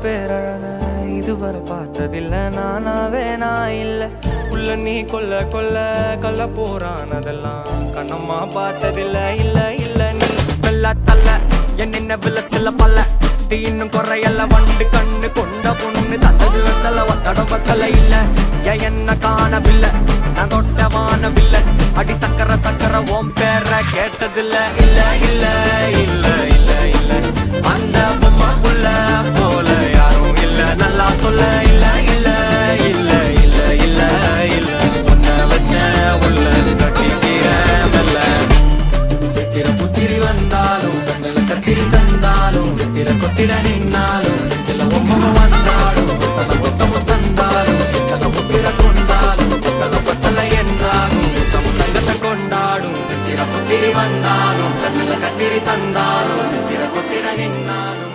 பேரழக இதுவரை பார்த்ததில்ல நானாவே நான் இல்ல உள்ள நீ கொல்ல கொல்ல கள்ள போறானதெல்லாம் கண்ணம்மா பார்த்ததில்ல இல்ல இல்ல நீ வெள்ள தள்ள என்ன வில்ல சில பல்ல இன்னும் குறையல்ல வண்டு கண்ணு கொண்ட பொண்ணு தந்தது வெத்தல ஒத்தடம் பத்தல இல்ல என்ன காணவில்லை நான் தொட்ட வானவில்லை அடி சக்கர சக்கர ஓம் பேர கேட்டதில்ல இல்ல இல்ல இல்ல இல்ல இல்ல அந்த பொம்மா புள்ள போல யாரும் இல்ல நல்லா சொல்ல இல்ல இல்ல இல்ல இல்ல இல்ல இல்ல உன்னை வச்ச உள்ள கட்டிக்கிற மெல்ல சித்திர புத்திரி வந்தாலும் கண்ணில கத்திரி தந்தாலும் வெத்திர கொத்திட நின்னாலும் சில ஒம்ம வந்தாலும் கொத்தம தந்தாலும் எத்தனை புத்திர கொண்டாலும் கொத்தல கொத்தல என்றாலும் தங்கத்தை கொண்டாடும் சித்திர புத்திரி வந்தாலும் கண்ணில கத்திரி தந்தாலும் வெத்திர கொத்திட நின்னாலும்